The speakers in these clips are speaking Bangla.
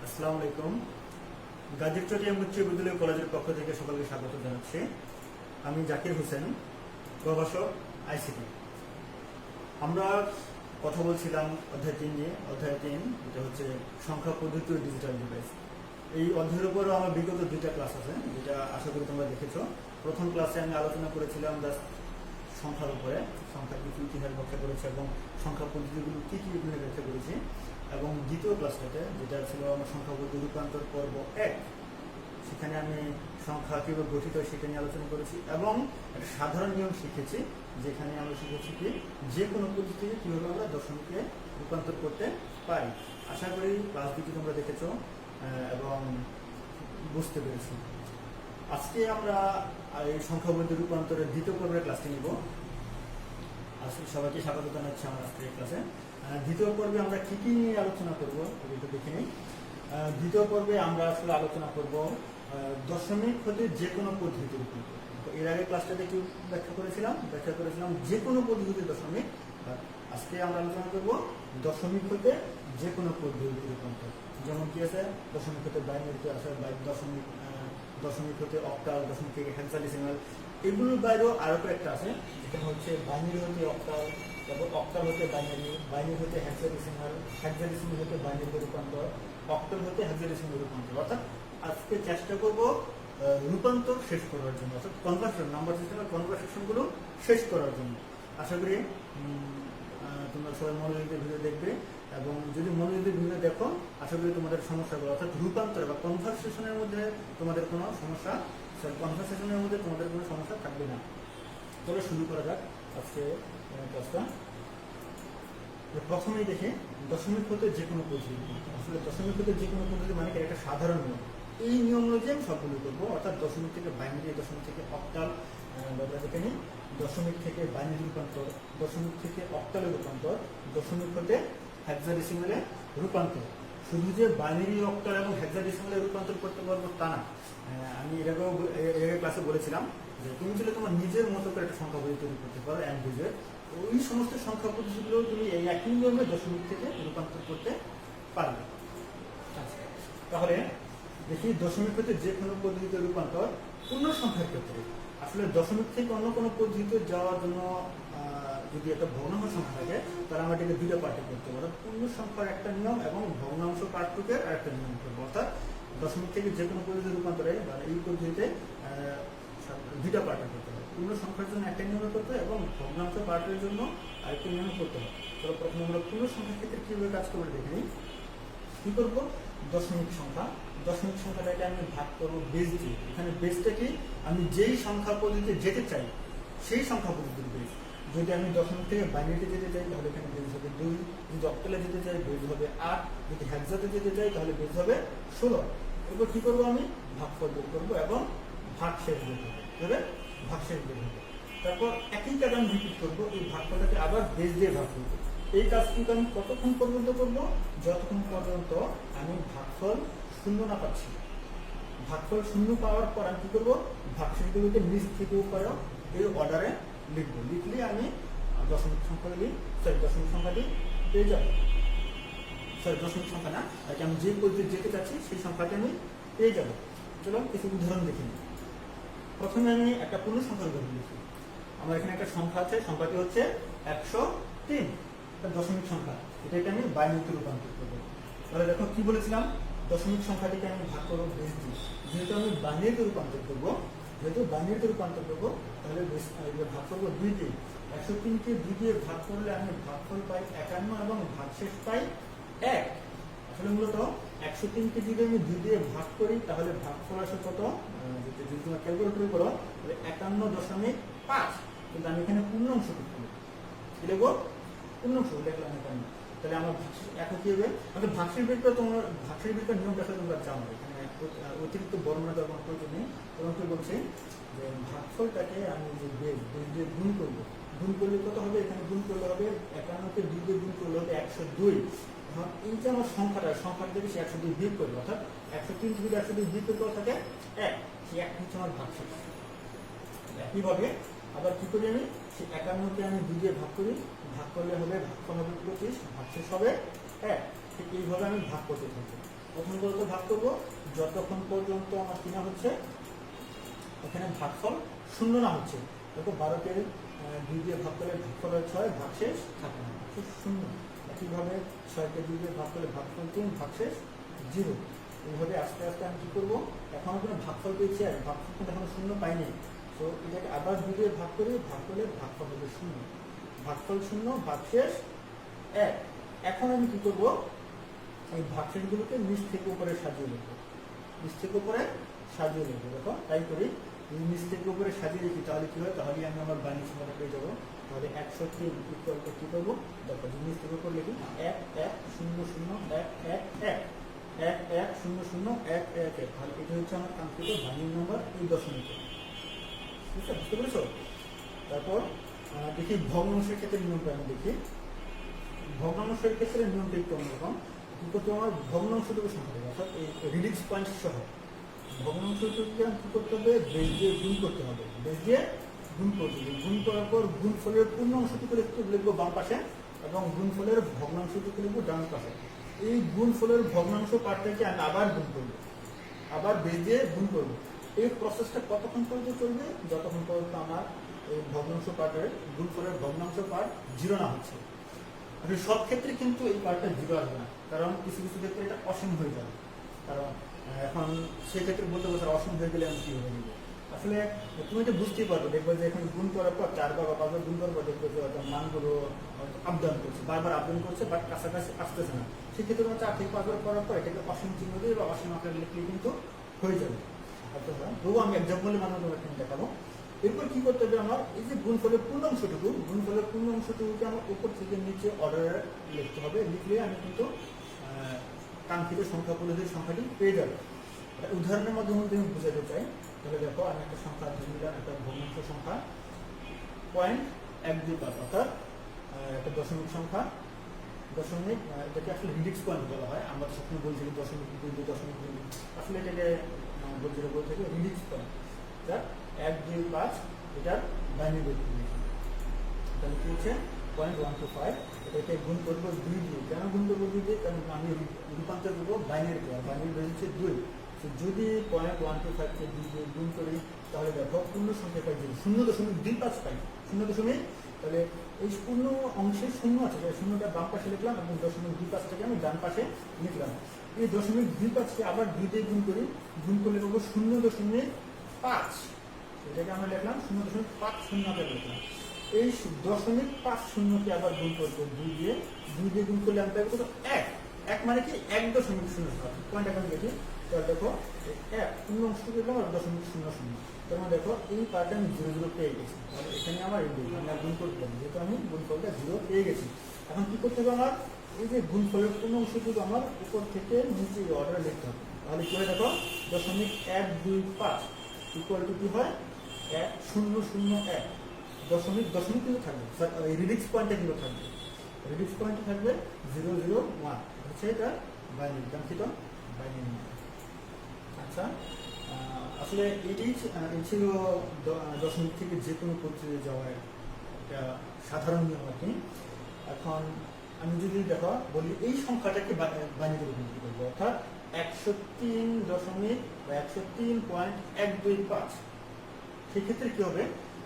আসসালামু আলাইকুম। গাজীর চট্টগ্রাম উচ্চ বিদ্যালয় কলেজের পক্ষ থেকে সকলকে স্বাগত জানাচ্ছি। আমি জাকির হোসেন, প্রভাষক আইসিটি। আমরা কথা বলছিলাম অধ্যায় 3 নিয়ে। অধ্যায় 3 এটা হচ্ছে সংখ্যা পদ্ধতি ও ডিজিটাল ডিভাইস। এই অধ্যায়ের উপরও আমার বিগত 2টা ক্লাস আছে, যেটা আশা করি তোমরা দেখেছো। প্রথম ক্লাসে আমি আলোচনা করেছিলাম জাস্ট সংখ্যার উপরে, সংখ্যা কি ইতিহাস ব্যাখ্যা করেছি এবং সংখ্যা পদ্ধতিগুলো কি কি ব্যাখ্যা করেছি। এবং দ্বিতীয় ক্লাসটাতে যেটা ছিল আমার সংখ্যা পদ্ধতি রূপান্তর পর্ব 1, সেখানে আমি সংখ্যা কীভাবে গঠিত হয় সেটা নিয়ে আলোচনা করেছি এবং একটা সাধারণ নিয়ম শিখেছি, যেখানে আমরা শিখেছি কি যে কোনো পদ্ধতিতে কীভাবে আমরা দশমিকে রূপান্তর করতে পারি। আশা করি ক্লাস দুটি তোমরা দেখেছো এবং বুঝতে পেরেছি। আজকে আমরা এই সংখ্যা পদ্ধতি রূপান্তরের দ্বিতীয় পর্বের ক্লাসটি নিব। আসলে সবাইকে স্বাগত জানাচ্ছি আমার আজকের ক্লাসে। দ্বিতীয় পর্বে আমরা কি কি নিয়ে আলোচনা করবো এটা দেখে নিই। দ্বিতীয় পর্বে আমরা আসলে আলোচনা করব দশমিক হতে যে কোনো পদ্ধতির উপর। এর আগে ক্লাসটাতে কি ব্যাখ্যা করেছিলাম যে কোনো পদ্ধতিতে দশমিক। আজকে আমরা আলোচনা করব দশমিক হতে যে কোনো পদ্ধতির রূপান্তর। যেমন কি আছে, দশমিক হতে বাইনারিতে আছে, দশমিক হতে অক্টাল, দশমিক থেকে হেক্সাডেসিমাল। এগুলোর বাইরেও আরো কয়েকটা আছে, যেটা হচ্ছে বাইনারি হতে অক্টাল, তারপর অক্টাল হতে বাইনারি, বাইনারি হতে হেক্সাডেসিমাল, হেক্সাডেসিমাল হতে বাইনারি রূপান্তর, অক্টাল হতে হেক্সাডেসিমাল রূপান্তর। অর্থাৎ আজকে চেষ্টা করব রূপান্তর শেষ করার জন্য, অর্থাৎ কনভার্সন, নাম্বার সিস্টেমের কনভার্সেশনগুলো শেষ করার জন্য। আশা করি তোমরা সবাই মনোযোগের ভিডিও দেখবে এবং যদি মনোযোগের ভিডিও দেখো, আশা করি তোমাদের সমস্যাগুলো অর্থাৎ রূপান্তর বা কনভার্সেশনের মধ্যে তোমাদের কোনো সমস্যা থাকবে না। চলো শুরু করা যাক আজকে ক্লাসটা। প্রথমেই দেখে দশমিক হতে যে কোনো পদ্ধতি। আসলে দশমিক হতে যে কোনো পদ্ধতি মানে একটা সাধারণ নিয়ম। এই নিয়ম অনুযায়ী আমি সবগুলো করবো, অর্থাৎ দশমিক থেকে বাইনারি, দশমিক থেকে অক্টাল, দেখে দশমিক থেকে বাইনারি রূপান্তর, দশমিক থেকে অক্টালে রূপান্তর, দশমিক হতে হেক্সাডেসিমালে রূপান্তর। শুধু যে বাইনারি, অক্টাল এবং হেক্সাডেসিমালে রূপান্তর করতে পারবো তা না। আমি এর আগে ক্লাসে বলেছিলাম যে তুমি যদি তোমার নিজের মতো করে একটা সংখ্যা পদ্ধতি তৈরি করতে পারো, এক বুঝে ওই সমস্ত সংখ্যা পদ্ধতিগুলো তুমি এই একই নিয়মে দশমিক থেকে রূপান্তর করতে পারবে। আচ্ছা, তাহলে দেখি দশমিক হতে যে কোনো পদ্ধতিতে রূপান্তর পূর্ণ সংখ্যার ক্ষেত্রে। আসলে দশমিক থেকে অন্য কোনো পদ্ধতিতে যাওয়ার জন্য যদি একটা ভগ্নাংশ সংখ্যা থাকে, তাহলে আমরা এটাকে দুটো পার্টে করতে পারবো। পূর্ণ সংখ্যার একটা নিয়ম এবং ভগ্নাংশ পার্থক্যের আরেকটা নিয়ম করবো। অর্থাৎ দশমিক থেকে যে কোনো পদ্ধতি রূপান্তরে এই পদ্ধতিতে দুইটা পার্টে করতে হবে। পূর্ণ সংখ্যার জন্য একটা নিয়ম করতে হবে এবং ভগ্নাংশ পার্টের জন্য আরেকটা নিয়ম করতে হবে। তবে প্রথমে আমরা পূর্ণ সংখ্যার ক্ষেত্রে কিভাবে কাজ করবো দেখে নিই। কি করবো? দশমিক সংখ্যাটাকে আমি ভাগ করবো বেস দিয়ে। এখানে বেসটা কি, আমি যেই সংখ্যা পদ্ধতিতে যেতে চাই সেই সংখ্যা পদ্ধতির বেস। যদি আমি দশমিক থেকে বাইনারিতে যেতে চাই তাহলে এখানে বেস হবে 2, যদি অক্টালে যেতে চাই বেস হবে 8, যদি হেক্সাতে যেতে চাই তাহলে বেস হবে 16। এরপর কি করবো, আমি ভাগফল বের করবো এবং ভাগশেষ বের হবে, তারপর একই কাজ আমি রিপিট করবো। এই ভাগফলটাকে আবার বেস দিয়ে ভাগ করবো। এই কাজ কিন্তু আমি কতক্ষণ পর্যন্ত করবো? যতক্ষণ পর্যন্ত আমি ভাগফল শূন্য না পাচ্ছি। ভাগফল শূন্য পাওয়ার পর আমি কি করবো, ভাগশেষগুলোকে নিচ থেকে উপরে এই অর্ডারে লিখবো। লিখলে আমি দশমিক সংখ্যাটি পেয়ে যাবো। দশমিক সংখ্যা না, আমি যে পদ্ধতি যেতে চাচ্ছি সেই সংখ্যাটি আমি পেয়ে যাবো। চলো কিছু উদাহরণ দেখে নিই। প্রথমে আমি একটা পূর্ণ সংখ্যার উদাহরণ লিখি। আমার এখানে একটা সংখ্যা আছে, সংখ্যাটি হচ্ছে 103, একটা দশমিক সংখ্যা। এটাকে আমি বাইনারিতে রূপান্তর করবো। তাহলে দেখো কি বলেছিলাম, দশমিক সংখ্যাটিকে আমি ভাগ করবো বেস দিয়ে। যেহেতু আমি বাইনারিতে রূপান্তর করবো, তাহলে ভাগ করবো 2 দিয়ে। 103কে 2 দিয়ে ভাগ করলে আমি ভাগফল পাই 51 এবং ভাগশেষ পাই 1। আসলে মূলত 103কে যদি আমি 2 দিয়ে ভাগ করি তাহলে ভাগফল আসে কত, যদি তোমরা ক্যালকুলেটর করো তাহলে 51.5। কিন্তু আমি এখানে পূর্ণাংশ লিখবো, লিখলাম এখানে। তাহলে আমার এখন কি হবে, আমাদের ভাগশেষ বের নিয়ম দেখলে তোমরা জানো। এখানে অতিরিক্ত বর্ণনা দেওয়ার কোনো প্রয়োজন নেই। তখন কি বলছে যে ভাগফলটাকে আমি যে বেস দিয়ে গুণ করবো। গুণ করলে কত হবে, এখানে গুণ করলে হবে 51কে 2 দিয়ে গুণ করলে হবে 102। এখন এই যে আমার সংখ্যাটা থেকে সে 102 বিয়োগ করবে, অর্থাৎ 103 থেকে 102 বিয়োগ করতে থাকে 1, সেই 1 হচ্ছে আমার ভাগশেষ। একইভাবে আবার কি করি, আমি সেই 51কে আমি 2 দিয়ে ভাগ করি, ভাগ করলে হবে ভাগফল হবে 25, ভাগশেষ হবে 1। ঠিক এইভাবে আমি ভাগ করতে থাকি। কতক্ষণ পর্যন্ত ভাগ করবো? যতক্ষণ পর্যন্ত আমার কিনা হচ্ছে এখানে ভাগফল শূন্য না হচ্ছে। দেখো 12কে 2 দিয়ে ভাগ করলে ভাগফল হয় 6, ভাগশেষ থাকে না, শূন্য। একইভাবে 6কে 2 দিয়ে ভাগ করলে ভাগফল 3, ভাগশেষ 0। এইভাবে আস্তে আস্তে আমি কী করবো, এখনও কোনো ভাগফল পেয়েছি আর ভাগফল কিন্তু এখনো শূন্য পাইনি। তো এটাকে আবার 2 দিয়ে ভাগ করি, ভাগ করলে ভাগফল হবে শূন্য, ভাগফল শূন্য, ভাগশেষ 1। এখন আমি কী করবো, এই ভাগশেষগুলোকে নিচ থেকে উপরে সাজিয়ে নেবো, নিচ থেকে উপরে সাজিয়ে নেবো। দেখো তাই করি, নিচ থেকে উপরে সাজিয়ে রেখি, তাহলে কী হয়, তাহলে আমি আমার বাইনারি সংখ্যাটা পেয়ে যাবো। তাহলে 103 ইকুয়াল টু কী করবো, দেখো নিচ থেকে উপরে লিখি 1 1 0 0 1 1 1 1 1 0 0 1 1 1। তাহলে এটা হচ্ছে আমার কাঙ্ক্ষিত বাইনারি নম্বর এই দশমিকে। ঠিক আছে, বুঝতে পেরেছো? তারপর দেখি ভগ্নাংশের ক্ষেত্রে নিয়মটা আমি দেখি। ভগ্নাংশের ক্ষেত্রে নিয়মটা একটু অন্যরকম। কিন্তু তোমার ভগ্নাংশটুকু সংখ্যা দেবে, অর্থাৎ এই রিডিক্স পয়েন্ট সহ ভগ্নাংশটুকুকে কী করতে হবে, বেস দিয়ে গুণ করতে হবে, বেস দিয়ে গুণ করতে হবে। গুণ করার পর গুণফলের পূর্ণ অংশটুকু লিখবো বাম পাশে এবং গুণফলের ভগ্নাংশটুকু লিখবো ডান পাশে। এই গুণফলের ভগ্নাংশ পার্টটাকে আমি আবার গুণ করবো, আবার বেস দিয়ে গুণ করবো। এই প্রসেসটা কতক্ষণ পর্যন্ত চলবে, যতক্ষণ পর্যন্ত আমার এই ভগ্নাংশ পার্টের গুণফলের ভগ্নাংশ পার্ট 0 না হচ্ছে। আসলে সব ক্ষেত্রে কিন্তু এই পার্টটা 0 আসবে না, কারণ কিছু কিছু ক্ষেত্রে এটা অসীম হয়ে যাবে। কারণ এখন সেক্ষেত্রে বলতে পারছো অসীম হয়ে গেলে আমি কীভাবে নিব। আসলে তুমি এটা বুঝতেই পারবে, দেখবে যে এখানে গুণ করার পর 4 বা 5 বার গুণ করার পর দেখবে যে মানগুলো আপডাউন করছে, বারবার আপডাউন করছে, বাট কাছাকাছি আসতেছে না। সেক্ষেত্রে তোমার 4 থেকে 5 বার করার পর এটাকে অসীম চিহ্ন দিয়ে বা অসীম আকারে লিখলে কিন্তু হয়ে যাবে। তবুও আমি এক্সাম্পলের মাধ্যমে তোমাকে দেখাবো। এরপর কি করতে হবে, আমার এই যে গুণফলের পূর্ণ অংশটুকুকে আমার উপর থেকে নিচে অর্ডারে লিখতে হবে। লিখলে আমি কিন্তু কাঙ্ক্ষিত সংখ্যাগুলোদের সংখ্যাটি পেয়ে যাবো। উদাহরণের মাধ্যমে যদি আমি বোঝাতে চাই, তাহলে দেখো আমি একটা সংখ্যা দিলাম, একটা ভগ্নাংশ সংখ্যা 0.125, অর্থাৎ একটা দশমিক সংখ্যা, দশমিক এটাকে আসলে রিডিক্স পয়েন্ট বলা হয়। আমরা সবসময় বলছি দশমিক 2, দশমিক 2, আসলে এটাকে যেটা বলতে হবে রিডিক্স পয়েন্ট। 125 এটার বাইনারি ডেফিনিশন। তাহলে কি হচ্ছে 0.125, এটাকে গুণ করবো 2 দিয়ে। কেন গুণ করবো 2 দিয়ে, কারণ আমি রূপান্তর করবো বাইনারিতে, আর বাইনারি হচ্ছে 2। যদি 0.125কে 2 দিয়ে গুণ করি, তাহলে দেখো পূর্ণ সংখ্যা পাই 0.25 পাই, 0. তাহলে এই পূর্ণ অংশে শূন্য আছে, শূন্যটা বাম পাশে লিখলাম এবং 0.25টাকে আমি ডান পাশে লিখলাম। এই 0.25কে আবার 2 দিয়ে গুণ করি, গুণ করলে পাবো 0.5। এটাকে আমরা লিখলাম 0.50 লিখলাম। এই 0.50কে আবার গুণ করবো 2 দিয়ে গুণ করলে আমি পাবো 1 মানে কি 1.00। পয়েন্ট এখন দেখি, তাহলে দেখো 1 পূর্ণ অংশটুকু লিখলাম আর 0.00। তার মানে দেখো এই পার্টটা আমি 0 পেয়ে গেছি। তাহলে এখানে আমার আমি আর গুণ করতে পারি, যেহেতু আমি গুণফলটা 0 পেয়ে গেছি। এখন কি করতে হবে, আমার এই যে গুণফলের পূর্ণ অংশটুকু আমার উপর থেকে নিচে অর্ডারে লিখতে হবে। তাহলে কি হয় দেখো 0.125 ইকুয়াল টু কি হয় 1001। দশমিক কিন্তু থাকবে, রিডিক্স পয়েন্টটা কিন্তু থাকবে, রিডিক্স পয়েন্টটা থাকবে 001, হচ্ছে এটা বাইনারি, কাঙ্ক্ষিত বাইনারি। আচ্ছা, আসলে এটাই ছিল দশমিক থেকে যে কোনো পদ্ধতিতে যাওয়ার একটা সাধারণ নিয়ম আর কি। এখন আমি যদি দেখো বলি এই সংখ্যাটাকে বাইনারিতে রূপান্তর করবো, অর্থাৎ 103.125। সেক্ষেত্রে কি হবে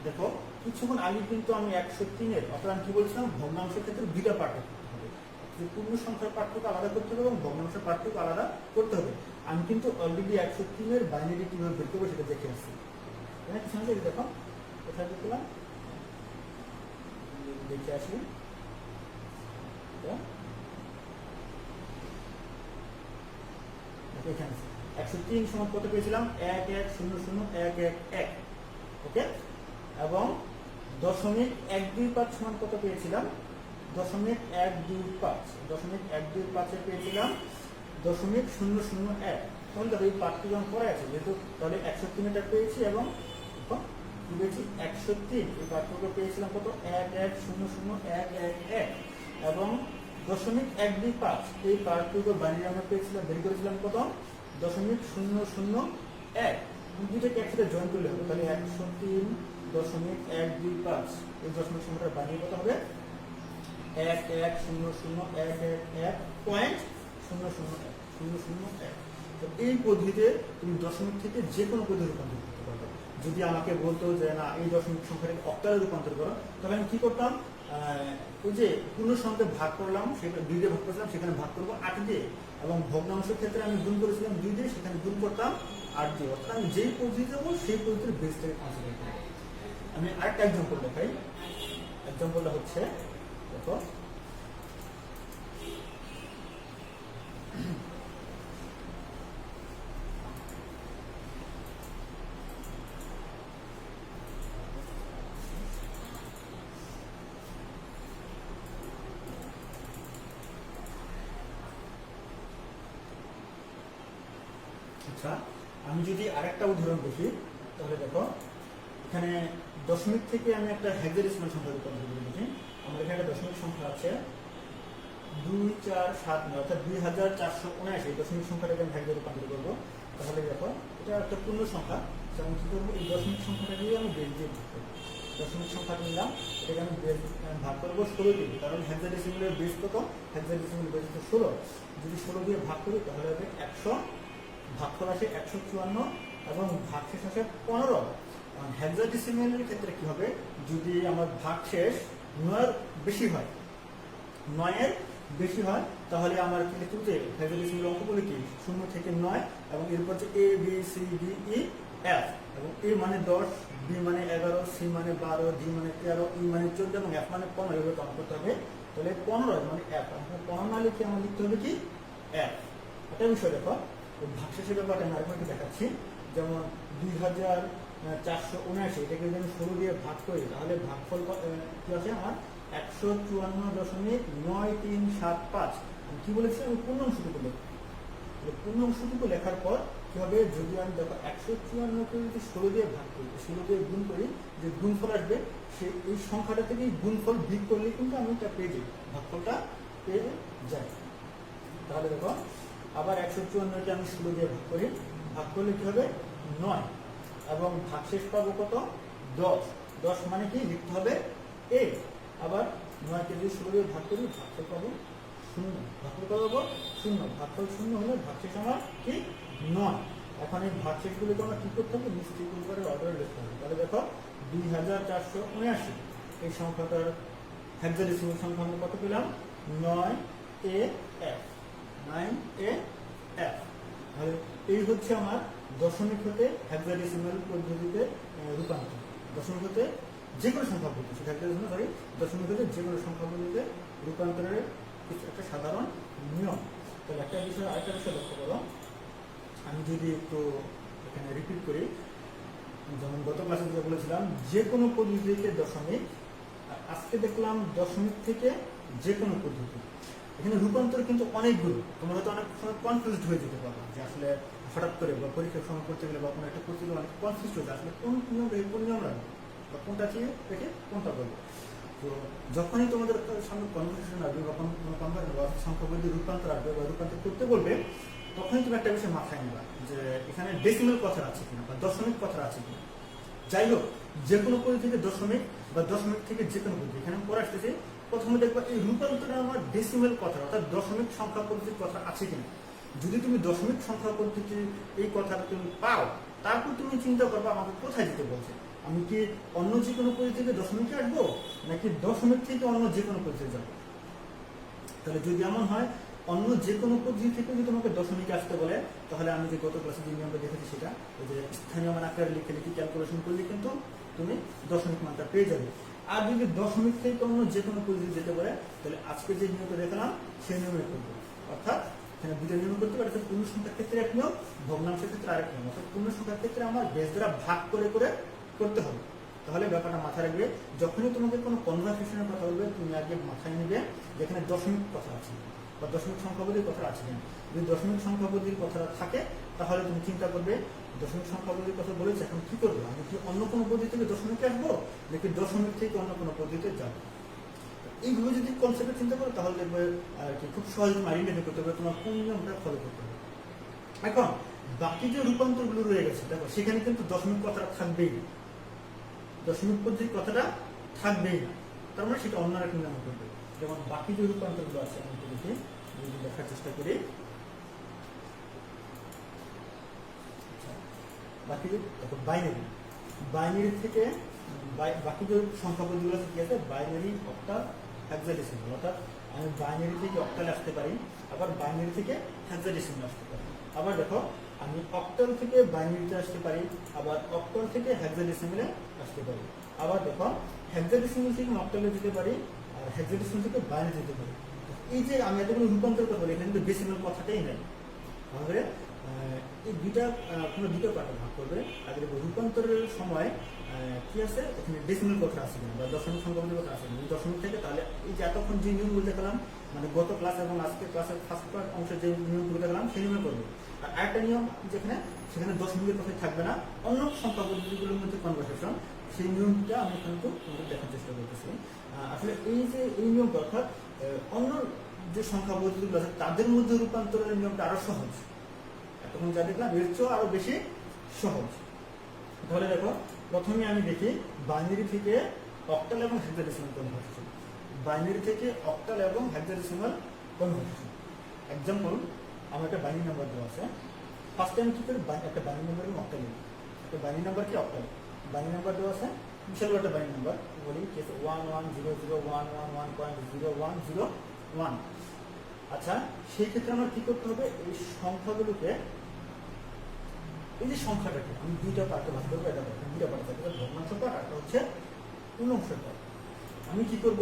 দেখো, কিছুক্ষণ আগে কিন্তু আমি 103-এর, অর্থাৎ আমি কি বলছিলাম ভগ্নাংশের ক্ষেত্রে 2টা পার্থক্য করতে হবে, যে পূর্ণ সংখ্যার পার্থক্য আলাদা করতে হবে এবং ভগ্নাংশের পার্থক্য আলাদা করতে হবে। আমি কিন্তু অলরেডি 103-এর বাইনারি কিভাবে বের করবো সেটা দেখে আসছি। দেখো কোথায় দেখলাম, দেখে আসি। এখানে 103 সমান কত পেয়েছিলাম, 1100111, ওকে। এবং 0.125 সমান কত পেয়েছিলাম, 0.125 পেয়েছিলাম 0.001। তাহলে দেখো এই পার্টটি যখন করা আছে, যেহেতু তাহলে 103-টা পেয়েছি এবং কি পেয়েছি 103, এই পার্থক্য পেয়েছিলাম কত 1100111 এবং 0.125, এই পার্থক্য বাইনারি আমরা পেয়েছিলাম, বের করেছিলাম কত 0.001। দুইটাকে একসাথে জয়েন করলে হবে, তাহলে 103.125, এই দশমিক সংখ্যাটার বাইনারি কত হবে 1100111.001। 0.001। তো এই পদ্ধতিতে তুমি দশমিক থেকে যে কোনো পদ্ধতি রূপান্তর করতে পারবে। যদি আমাকে বলতো যে না এই দশমিক সংখ্যাটাকে অক্টালে রূপান্তর করো, তাহলে আমি কি করতাম, ওই যে পূর্ণ সংখ্যা ভাগ করলাম, সেখানে 2 দিয়ে ভাগ করেছিলাম, সেখানে ভাগ করবো 8 দিয়ে, এবং ভগ্নাংশের ক্ষেত্রে আমি গুণ করেছিলাম 2 দিয়ে, সেখানে গুণ করতাম 8 দিয়ে। অর্থাৎ আমি যেই পদ্ধতি দেবো সেই পদ্ধতির বেসটাকে কনসিডার করবো। আমি আরেকটা এক্সাম্পল দেখাই। এক্সাম্পলটা হচ্ছে, দেখো আচ্ছা, আমি যদি আরেকটা উদাহরণ দেখি, তাহলে দেখো এখানে দশমিক থেকে আমি একটা হেক্সাডেসিমাল সংখ্যা রূপান্তর করে দেখি। আমার এখানে একটা দশমিক সংখ্যা আছে 2479, অর্থাৎ 2479 দশমিক সংখ্যাটাকে আমি হেক্সাডে রূপান্তর করবো। তাহলে দেখো এটা একটা পূর্ণ সংখ্যা, আমি কি করবো, এই দশমিক সংখ্যাটা দিয়ে আমি বেস দিয়ে ভাগ করবো। দশমিক সংখ্যাটা নিলাম, এটাকে আমি ভাগ করবো 16 দিয়ে, কারণ হেক্সাডেসিমালের বেস কত, হেক্সাডেসিমালের বেস হচ্ছে 16। যদি 16 দিয়ে ভাগ করি তাহলে হবে 100, ভাগফল আসে 154 এবং ভাগশেষ আসে 15। হেক্সাডেসিমালের ক্ষেত্রে কি হবে, যদি আমার ভাগশেষ 9-এর বেশি হয়, 9-এর বেশি হয়, তাহলে আমার কি লিখতে হবে, হেক্সাডেসিমাল অঙ্কগুলো কি 0 থেকে 9, এবং এরপর হচ্ছে A B C D E F, এবং A মানে 10, B মানে 11, C মানে 12, D মানে 13, E মানে 14 এবং F মানে 15, এভাবে কাউন্ট করতে হবে। তাহলে 15 মানে F, 15 না লিখে আমার লিখতে হবে কি F। একটা বিষয় দেখো, ভাগশেষের ব্যাপারটা আমি আরেকবার দেখাচ্ছি। যেমন 2479, এটাকে যদি আমি 16 দিয়ে ভাগ করি, তাহলে ভাগফল কি আছে আমার 154.9375। আমি কি বলেছি, আমি পূর্ণাংশটুকু লিখব। পূর্ণাংশটুকু লেখার পর কি হবে, যদি আমি দেখো 154কে যদি 16 দিয়ে ভাগ করি, 16 দিয়ে গুণ করি, যে গুণফল আসবে সে এই সংখ্যাটা থেকে গুণফল বিয়োগ করলে কিন্তু আমি এটা পেয়ে যাই, ভাগফলটা পেয়ে যাই। তাহলে দেখো আবার 154কে আমি 16 দিয়ে ভাগ করি, ভাগ করলে কি হবে 9, এবং ভাগশেষ পাবো কত 10। 10 মানে কি লিখতে হবে A। আবার 9কে যদি 16 দিয়ে ভাগ করি, ভাগফল পাবো 0। ভাগফল পাবো 0, ভাগফল 0 হলে ভাগশেষ আমার কি 9। এখন এই ভাগশেষগুলোকে আমরা কি করতে হবে, নিশ্চিত করে অর্ডারে লিখতে হবে। তাহলে দেখো 2479 এই সংখ্যাটার হেক্সাডেসিমাল সংখ্যা আমরা কত পেলাম, 9AF। 9AF। তাহলে এই হচ্ছে আমার দশমিক হতে হেক্সাডেসিমাল পদ্ধতিতে রূপান্তর। দশমিক হতে যে কোনো সংখ্যা পদ্ধতি, সেটা হেক্সাডেসিমাল সরি, দশমিক হতে যে কোনো সংখ্যা পদ্ধতিতে রূপান্তরের কিছু একটা সাধারণ নিয়ম। তাহলে একটা বিষয়, আরেকটা বিষয় লক্ষ্য করো, আমি যদি একটু এখানে রিপিট করি, যেমন গত ক্লাসে যেটা বলেছিলাম যে কোনো পদ্ধতিতে দশমিক, আজকে দেখলাম দশমিক থেকে যে কোনো পদ্ধতি। এখানে রূপান্তর কিন্তু অনেকগুলো, তোমরা হয়তো অনেক সময় কনফিউজড হয়ে যেতে পারো, যে আসলে হঠাৎ করে বা পরীক্ষার সময় করতে গেলে বা কোনো একটা করতে গেলে অনেক কনফিউজ হয়ে যায়, আসলে কোন নিয়ম রেখে কোন নিয়ম রাখবে বা কোনটা চেয়ে রেখে কোনটা বলবো। তো যখনই তোমাদের সামনে কনভারসেশন আসবে বা কোনো সংখ্যা বলতে রূপান্তর আসবে বা রূপান্তর করতে বলবে, তখনই তুমি একটা বিষয় মাথায় নেবা যে এখানে ডেসিমাল কথা আছে কিনা বা দশমিক কথা আছে কিনা। যাই হোক, যে কোনো পদ্ধতিতে দশমিক বা দশমিক থেকে যে কোনো পদ্ধতি এখানে পড়ে আসতেছে, প্রথমে দেখবা এই রূপান্তরে আমার ডেসিমাল কথা অর্থাৎ দশমিক সংখ্যা পদ্ধতির কথা আছে কিনা। যদি তুমি দশমিক সংখ্যা পদ্ধতি এই কথাটা তুমি পাও, তারপর তুমি চিন্তা করবা আমাকে কোথায় যেতে বলছে, আমি কি অন্য যে কোনো পদ্ধতিতে দশমিকে আসবো নাকি দশমিক থেকে অন্য যে কোনো পদ্ধতিতে যাবো। তাহলে যদি এমন হয় অন্য যে কোনো পদ্ধতি থেকে যদি তোমাকে দশমিকে আসতে বলে, তাহলে আমি যে গত ক্লাসে যে নিয়মটা দেখেছি সেটা, ওই যে স্থানীয় মান আকারে লিখে লিখে ক্যালকুলেশন করলে কিন্তু তুমি দশমিক মানটা পেয়ে যাবে। আর যদি দশমিক থেকে অন্য যে কোনো পদ্ধতি যেতে পারে, তাহলে আজকে যে নিয়মটা দেখলাম সেই নিয়মে করবো। অর্থাৎ এখানে দুটো নিয়ম করতে পারে, পূর্ণ সংখ্যার ক্ষেত্রে এক নিয়ম, ভগ্নাংশের ক্ষেত্রে আরেক নিয়ম। অর্থাৎ পূর্ণ সংখ্যার ক্ষেত্রে আমার বেস দ্বারা ভাগ করে করে করতে হবে। তাহলে ব্যাপারটা মাথায় রাখবে, যখনই তোমাকে কোনো কনভারসেশনের কথা বলবে তুমি আগে মাথায় নিবে যেখানে দশমিক কথা আছে বা দশমিক সংখ্যাবলীর কথা আছে কিনা। যদি দশমিক সংখ্যাবলীর কথা থাকে তাহলে তুমি চিন্তা করবে দশমিক সংখ্যাবলীর কথা বলেছে, এখন কি করবো, আমি কি অন্য কোনো পদ্ধতি থেকে দশমিকে আসবো নাকি দশমিক থেকে অন্য কোনো পদ্ধতিতে যাবো। এইভাবে যদি কনসেপ্টে চিন্তা করো তাহলে দেখবে আর কি খুব সহজে আইডেন্টিফাই করতে হবে তোমার কোন নিয়মটা ফলো করতে হবে। এখন বাকি যে রূপান্তরগুলো রয়ে গেছে দেখো, সেখানে কিন্তু দশমিক কথাটা থাকবেই না, দশমিক পদ্ধতির কথাটা থাকবেই না, তার মানে সেটা অন্য একটা নাম করবে। যেমন বাকি যে রূপান্তরগুলো আছে আমি যদি দেখার চেষ্টা করি, বাকি দেখো বাইনারি, বাইনারি থেকে বাকি যে সংখ্যাপদগুলো আছে কি আছে, বাইনারি, অক্টাল, হেক্সাডেসিমাল। অর্থাৎ আমি বাইনারি থেকে অক্টালে আসতে পারি, আবার বাইনারি থেকে হেক্সাডেসিমাল আসতে পারি। আবার দেখো আমি অক্টাল থেকে বাইনারিতে আসতে পারি, আবার অক্টাল থেকে হেক্সাডেসিমালে আসতে পারি। আবার দেখো হেক্সাডেসিমাল থেকে অক্টালে যেতে পারি, আর হেক্সাডেসিমাল থেকে বাইনারি যেতে পারি। এই যে আমি এতগুলো রূপান্তর করতে পারি, এখানে কিন্তু ডেসিমাল কথাটাই নেই। তাহলে এই কোনো দুটো পার্টে ভাগ করবে। আর রূপান্তরের সময় কি আছে, এখানে ডেসিমাল কথা আছে না, বা দশমিক সংখ্যাপদের কথা আছে না। দশমিক থেকে তাহলে এই যে এতক্ষণ যে নিয়মগুলো দেখালাম, মানে গত ক্লাস এবং আজকের ক্লাসের ফার্স্ট পার্ট অংশের যে নিয়মগুলো দেখালাম সেই নিয়মে করবে। আর আরেকটা নিয়ম যেখানে সেখানে দশমিকের কথাই থাকবে না, অন্য সংখ্যাপদ্ধতিগুলোর মধ্যে কনভারসেশন, সেই নিয়মটা আমি কিন্তু তোমাদের দেখার চেষ্টা করতেছি। আসলে এই যে এই নিয়মটা, অর্থাৎ অন্য যে সংখ্যা পদ্ধতিগুলো আছে তাদের মধ্যে রূপান্তরের নিয়মটা আরো সহজ। এখন যা দেখলাম এর চেয়েও আরো বেশি সহজ। তাহলে দেখো প্রথমে আমি দেখি বাইনারি থেকে অক্টাল এবং হেক্সাডেসিমাল কনভার্সন। বাইনারি থেকে অক্টাল এবং হেক্সাডেসিমাল কনভার্সন। এক্সাম্পল, আমার একটা বাইনারি নাম্বার দেওয়া আছে। ফার্স্ট টাইম কি করে একটা বাইনারি নাম্বার এবং অক্টাল নিই। একটা বাইনারি নাম্বার কি অক্টাল, বাইনারি নাম্বার দেওয়া আছে, বিশাল একটা বাইনারি নাম্বার বলি, 110011.0101। আচ্ছা, সেই ক্ষেত্রে আমার কি করতে হবে, এই সংখ্যাগুলোকে, এই যে সংখ্যাটাকে আমি দুইটা পার্টে ভাগ করবো। এটা দুইটা পার্ট থাকে, ভগ্নাংশ পার্ট, একটা হচ্ছে পূর্ণাংশ পার্ট। আমি কি করব,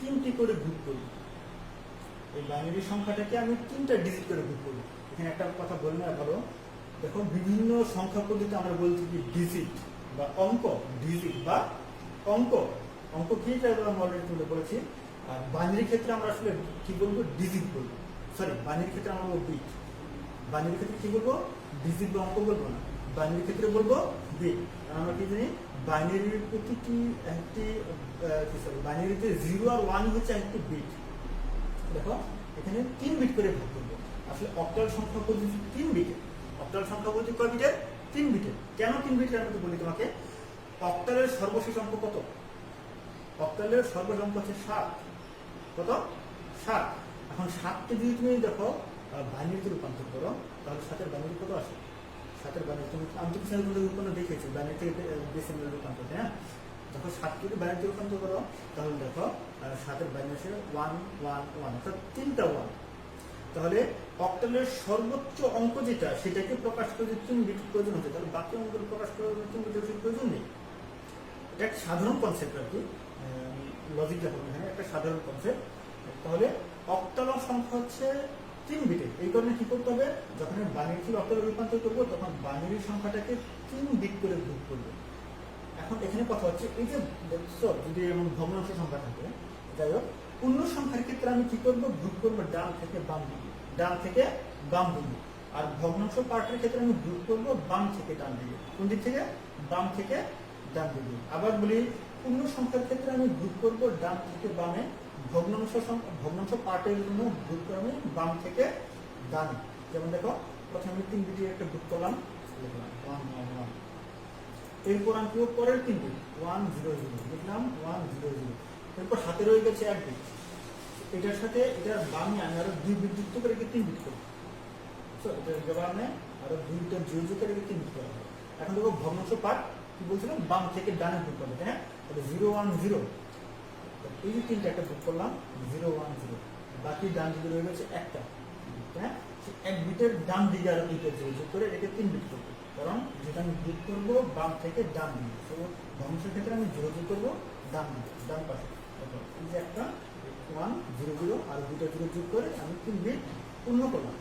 তিনটি করে গ্রুপ করব। এই বাইনারি সংখ্যাটাকে আমি তিনটা ডিজিট করে গ্রুপ করব। এখানে একটা কথা বলে নেওয়া ভালো, দেখো বিভিন্ন সংখ্যা পদ্ধতিতে আমরা বলছি কি ডিজিট বা অঙ্ক, ডিজিট বা অঙ্ক। অঙ্ক কি আমরা অলরেডি তুলে বলেছি। আর বাইনারি ক্ষেত্রে আমরা আসলে কি বলবো, ডিজিট বলবো। সরি, বাইনারি ক্ষেত্রে আমরা বলবো বিট। বাইনারি ক্ষেত্রে কি বলবো, ডিজিট বা অঙ্ক বলবো না, বাইনারি ক্ষেত্রে বলবো বিট। আমরা কি জানি, বাইনারির প্রতিটি একটি বাইনারিতে 0 আর 1 হচ্ছে একটি বিট। দেখো এখানে 3 বিট করে ভাগ করবো। আসলে অক্টাল সংখ্যা পদ্ধতি 3 বিটে। অক্টাল সংখ্যা পদ্ধতি কয় বিটের, 3 বিটের। কেন 3 বিটের আমি তো বলি তোমাকে, অক্টালের সর্বশেষ অঙ্ক কত, অক্টালের সর্বশেষ অঙ্ক হচ্ছে 7। কত, 7। এখন 7কে যদি তুমি দেখো বাইনারিতে রূপান্তর করো, তাহলে 7-এর বাইনারি কত আসে, 7-এর বাইনারি তুমি আমি তো কিছু রূপান্তর দেখেছি, বাইনারি থেকে ডেসিমাল রূপান্তর, হ্যাঁ। যখন 7কে যদি বাইনারিতে রূপান্তর করো, তাহলে দেখো 7-এর বাইনারি আসে 111, অর্থাৎ 3টা 1। তাহলে অক্টালের সর্বোচ্চ অঙ্ক যেটা, সেটাকে প্রকাশ করে 3 বিট প্রয়োজন হচ্ছে, তাহলে বাকি অঙ্কগুলো প্রকাশ করার 3 বিটের প্রয়োজন নেই। এটা একটা সাধারণ কনসেপ্ট আর কি, লজিক দেখো এখানে একটা সাধারণ কনসেপ্ট। তাহলে অক্টাল সংখ্যা হচ্ছে 3 বিটের। এই কারণে কি করতে হবে, যখন বাইনারি থেকে অক্টালে রূপান্তর করবো, তখন বাইনারি সংখ্যাটাকে 3 বিট করে গ্রুপ করবো। এখন এখানে কথা হচ্ছে, এই যে দেখছো যদি এমন ভগ্নাংশ সংখ্যা থাকে, যাই হোক, পূর্ণ সংখ্যার ক্ষেত্রে আমি কি করবো, গ্রুপ করবো ডান থেকে বাম দিকে, ডান থেকে বাম দিকে। আর ভগ্নাংশ পার্টের ক্ষেত্রে আমি গ্রুপ করবো বাম থেকে ডান দিকে। কোন দিক থেকে, বাম থেকে ডান দিকে। আবার বলি, পূর্ণ সংখ্যার ক্ষেত্রে আমি গ্রুপ করবো ডান থেকে বামে, ভগ্নাংশ পার্টের জন্য গ্রুপ করে আমি বাম থেকে ডানে। যেমন দেখো প্রথমে আমি 3 বিটের একটা গ্রুপ করলাম, 111। এরপর আমি পরের 3 বিট 100 লিখলাম 100। এরপর হাতে রয়ে গেছে 1 বিট, এটার সাথে এটার বামে আমি আরো 2 বিট যুক্ত করে 3 বিট করবো। এটার বামে আরো 2 বিটের যুক্ত করে 3 বিট করা হবে। এখন দেখো ভগ্নাংশ পার্ট কি বলছিলাম, বাম থেকে ডানে গ্রুপ করবে, হ্যাঁ। 010, এই যে 3টা একটা গ্রুপ করলাম 010, বাকি ডান দিকে রয়ে গেছে একটা, হ্যাঁ। 1 বিটের ডান দিকে আরো 2 বিটের যোগ করে এটাকে 3 বিট করবো, কারণ যেটা আমি গ্রুপ করবো বাম থেকে ডান দিকে। তো ভগ্নাংশের ক্ষেত্রে আমি 0 যোগ করবো ডান দিকে, ডান পাশে। এই যে একটা 100 আর 2টা 0 যোগ করে আমি 3 বিট পূর্ণ করলাম।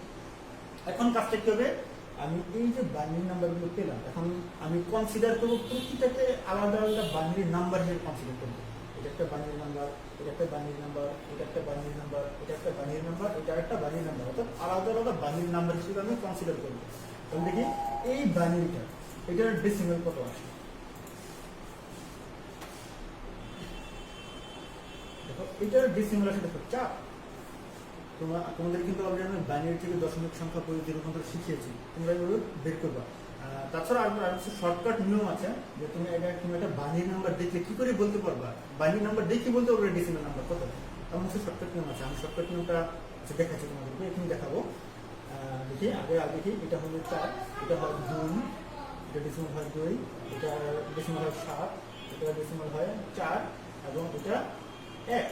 এখন কাজটা কি হবে, আমি এই যে বাইনারি নাম্বারগুলো পেলাম, এখন আমি কনসিডার করবো প্রতিটাকে আলাদা আলাদা বাইনারি নাম্বার হিসেবে কনসিডার করবো। এটা একটা বাইনারি নাম্বার, এটা একটা বাইনারি নাম্বার, এটা একটা বাইনারি নাম্বার, এটা একটা বাইনারি নাম্বার, এটা একটা বাইনারি নাম্বার, অর্থাৎ আলাদা আলাদা বাইনারি নাম্বার হিসেবে আমি কনসিডার করবো। তাহলে দেখি এই বাইনারিটা, এটার ডেসিমাল কত আসে। দেখো এটার ডেসিমাল আসে, দেখো 4। তোমাদের কিন্তু অলরেডি আমি বাইনারি থেকে দশমিক সংখ্যা পদ্ধতি রূপান্তর শিখিয়েছি, তোমরা এগুলো বের করবা। তাছাড়া আর শর্টকাট নিয়ম আছে, যে তুমি একটা বাইনারি নাম্বার দেখলে কি করে বলতে পারবা, বাইনারি নাম্বার দেখে বলতে পারবে ডেসিমাল নাম্বার কত। তেমন হচ্ছে শর্টকাট নিয়ম আছে, আমি শর্টকাট নিয়মটা দেখাচ্ছি তোমাদেরকে, এখানে দেখাবো। দেখি আগে দেখি, এটা হলো 4, এটা হলো 2, এটা ডেসিমাল হয় 2, এটা ডেসিমাল হয় 7, এটা ডেসিমাল হয় 4 এবং এটা 1।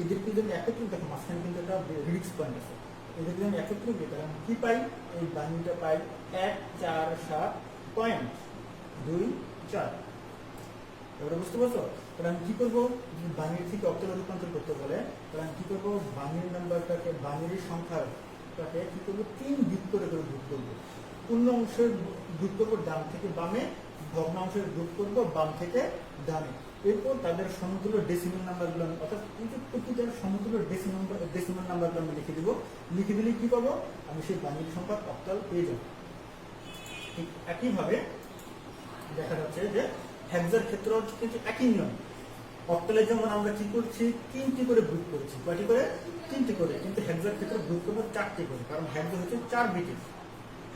এদেরকে যদি একত্রিত দেখো মাঝখানে কিন্তু একটা রিডিক্স পয়েন্ট আছে, এদেরকে যদি একত্রিত দিই তাহলে আমি কি পাই? এই বাইনারিটা পাই 147.24। এবারে বুঝতে পারছো? তাহলে আমি কি করবো? যদি বাইনারি থেকে অক্টালে রূপান্তর করতে বলে তাহলে আমি কি করবো? বাইনারি নাম্বারটাকে, বাইনারি সংখ্যাটাকে কি করবো? 3 বিট করে গ্রুপ করবো। পূর্ণ অংশের গ্রুপ করবো ডান থেকে বামে, ভগ্নাংশের গ্রুপ করবো বাম থেকে ডানে। এরপর তাদের সমতুল্য ডেসিমাল নাম্বারগুলো আমি, অর্থাৎ এই যে প্রতিটার সমতুল্য ডেসিমাল নাম্বারগুলো আমি লিখে দিব। লিখে দিলে কি পাবো? আমি সেই বাইনারি সংখ্যা অক্টাল পেয়ে যাবো। ঠিক একইভাবে দেখা যাচ্ছে যে হেক্সার ক্ষেত্র কিন্তু একই নিয়ম। অক্টালে যেমন আমরা কি করছি? 3টি করে গ্রুপ করেছি। কয়টি করে? 3টি করে। কিন্তু হেক্সার ক্ষেত্রে গ্রুপ করবো 4টি করে, কারণ হেক্সা হচ্ছে 4 বিটের।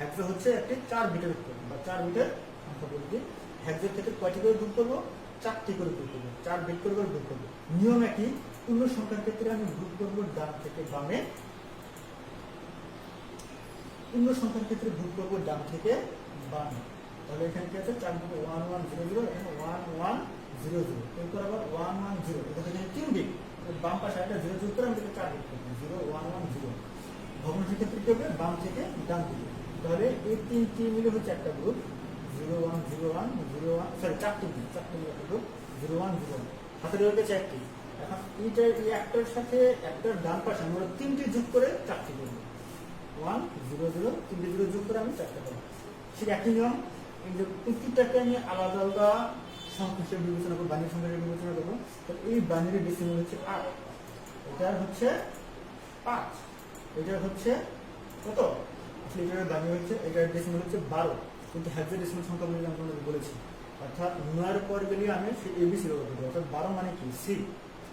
হেক্সা হচ্ছে একটি 4 বিটের উৎপাদন বা 4 বিটের সংখ্যা বলে দিই। হেক্সার ক্ষেত্রে কয়টি করে গ্রুপ করবো? 4টি করে গ্রুপ করবো, 4 বিট করে গ্রুপ করবো। নিয়ম একই। পূর্ণ সংখ্যার ক্ষেত্রে আমি গ্রুপ করবো ডান থেকে বামে, পূর্ণ সংখ্যার ক্ষেত্রে গ্রুপ করবো ডান থেকে বামে। তাহলে এখানে কি আছে? 4 বিটে 1100, এখানে 1100, এরপর আবার 110। এখানে 3 বিট, বাম পাশে একটা 0 যোগ করে আমি 4 বিট করবো, 0110। ভগ্নাংশের ক্ষেত্রে কি হবে? বাম থেকে ডান দিকে। তাহলে এই 3টি মিলে হচ্ছে একটা গ্রুপ 0101, 4টি মিলে একটা গ্রুপ 0101। হাতের রয়ে গেছে একটি। এখন এইটা এই একটার সাথে একটার ডান পাশে আমরা 3টি যোগ করে 4টি করবো, 100, 3টি 0 যোগ করে আমি 4টা করবো। ঠিক একই নিয়ম। এই যে প্রতিটাকে আমি আলাদা আলাদা সংখ্যা হিসেবে বিবেচনা করবো, বাইনারি সংখ্যা হিসেবে বিবেচনা করবো। তো এই বাইনারি ডেসিমাল হচ্ছে 8, এটা হচ্ছে 5, এটা হচ্ছে কত? আসলে এটার বাইনারি হচ্ছে, এটার ডেসিমাল হচ্ছে 12। কিন্তু হেক্সা ডেসিমাল সংখ্যা বলে আমি তোমাদের বলেছি, অর্থাৎ 9 পর গেলে আমি সেই এবিসি ব্যবহার করবো। অর্থাৎ 12 মানে কি? সি।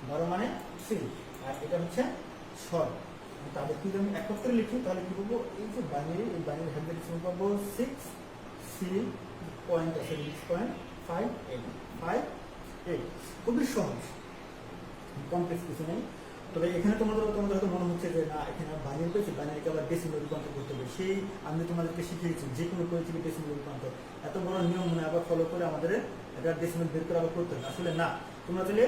12 মানে সি। আর এটা হচ্ছে 6। তাদের যদি আমি একত্রে লিখি তাহলে কি বলবো? এই যে বাইনারি, এই বাইনারি হেক্সা ডেসিমাল পাবো 6 সি পয়েন্ট আছে 6.58। খুবই সহজ, কমপ্লেক্স কিছু নেই। তবে এখানে তোমাদের হয়তো মনে হচ্ছে যে না, এখানে বাইনারি পেয়েছি, বাইনারিকে আবার ডেসিমাল রূপান্তর করতে হবে। সেই আমি তোমাদেরকে শিখিয়েছি যে কোনো পরিস্থিতি ডেসিমাল রূপান্তর। এত বড় নিয়ম মনে আবার ফলো করে আমাদের এটা ডেসিমাল বের করে আবার করতে হবে? আসলে না। তোমরা চাইলে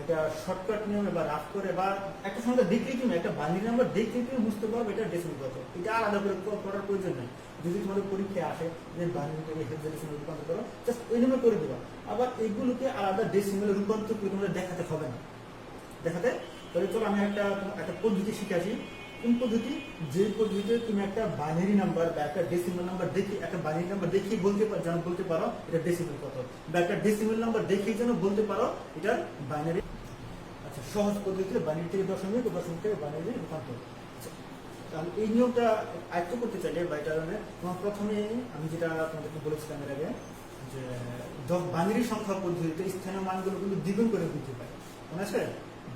এটা শর্টকাট নিয়মে বা রাফ করে বা একটা সংখ্যা দেখলেই তুমি, একটা বাইনারি নাম্বার দেখলেই তুমি বুঝতে পারবে এটা ডেসিমাল কত। এটা আলাদা করে করার প্রয়োজন নেই। যদি তোমাদের পরীক্ষায় আসে যে বাইনারিটাকে হেক্সা ডেসিমাল রূপান্তর করো, জাস্ট ওই নিয়মে করে দেবা। আবার এগুলোকে আলাদা ডেসিমালে রূপান্তর করে তোমাদের দেখাতে হবে না, দেখাতে। তাহলে চলো আমি একটা পদ্ধতি শিখাচ্ছি। কোন পদ্ধতি? যে পদ্ধতিতে তুমি একটা বাইনারি নাম্বার বা একটা ডেসিমাল নাম্বার দেখে, একটা বাইনারি নাম্বার দেখে বলতে পারো এটা ডেসিমাল কত, বা একটা ডেসিমাল নাম্বার দেখে যেন বলতে পারো এটার বাইনারি। আচ্ছা, সহজ পদ্ধতিতে বাইনারি থেকে দশমিক, দশমিক থেকে বাইনারি রূপান্তর। তাহলে এই নিয়মটা আয়ত্ত করতে চাইলে বা এটা তোমার প্রথমে আমি যেটা তোমাদেরকে বলেছিলাম এর আগে, যে বাইনারি সংখ্যা পদ্ধতিতে স্থানীয় মানগুলো কিন্তু দ্বিগুণ করে বৃদ্ধি পায়। মনে আছে?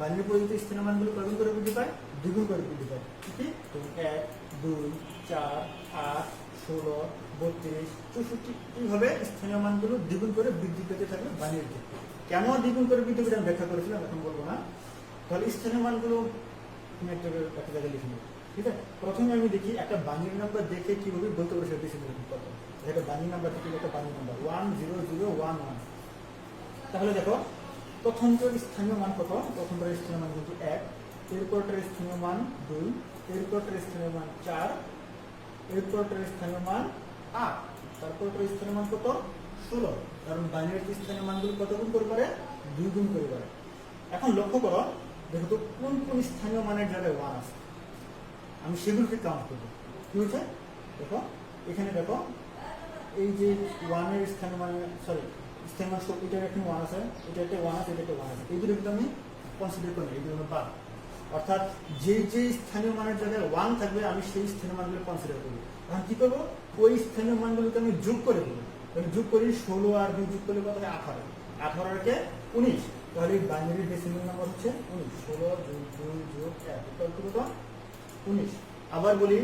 বাইনারি পদ্ধতিতে স্থানীয় মানগুলো কয়গুণ করে বৃদ্ধি পায়? দ্বিগুণ করে বৃদ্ধি পায়। ঠিক? 1, 2, 4, 8, 16, 32, 64 এইভাবে স্থানীয় মানগুলো দ্বিগুণ করে বৃদ্ধি পেতে থাকে বাইনারিতে। কেন দ্বিগুণ করে বৃদ্ধি পেতে আমি ব্যাখ্যা করেছিলাম, এখন বলবো না। তাহলে স্থানীয় মানগুলো তুমি একটা জায়গায় লিখে নেবে। ঠিক আছে? প্রথমে আমি দেখি একটা বাইনারি নাম্বার দেখে কিভাবে বলতে পারো সেটা ডেসিমাল কত। একটা বাইনারি নাম্বার থেকে একটা বাইনারি নাম্বার 10011। তাহলে দেখো প্রথমটার স্থানীয় মান কত? প্রথমটার স্থানীয় মান কিন্তু 1, এরপরটার স্থানীয় মান 2, এরপরটার স্থানীয় মান 4, এরপরটার স্থানীয় মান 8, তারপরটার স্থানীয় মান কত? 16। কারণ বাইনারির স্থানীয় মানগুলো কত গুণ করে পারে? 2 গুণ করে পারে। এখন লক্ষ্য করো, দেখো তো কোন কোন স্থানীয় মানের জায়গায় 1 আছে, আমি সেগুলোকে কাউন্ট করবো। কি হয়েছে? দেখো এখানে দেখো এই যে 1 এর স্থানীয় মান, সরি স্থানীয় মান, এটার এখানে 1 আছে, এটা একটা 1 আছে, এটা একটা 1 আছে, এইগুলো কিন্তু আমি কনসিডার করি না, এইগুলো বাদ। অর্থাৎ যে যে স্থানীয় মানের জায়গায় 1 থাকবে আমি সেই স্থানীয় মানগুলো কনসিডার করবো। এখন কি করবো? ওই স্থানীয় মানগুলোকে আমি যোগ করে দেবো। তাহলে যোগ করি 16 আর 2 যোগ করলে কত হয়? 18, 18 আর কে 19। তাহলে বাইনারি ডেসিমাল নাম্বার হচ্ছে 19। 16 যোগ 2 যোগ 1 কত? 19। আবার বলি,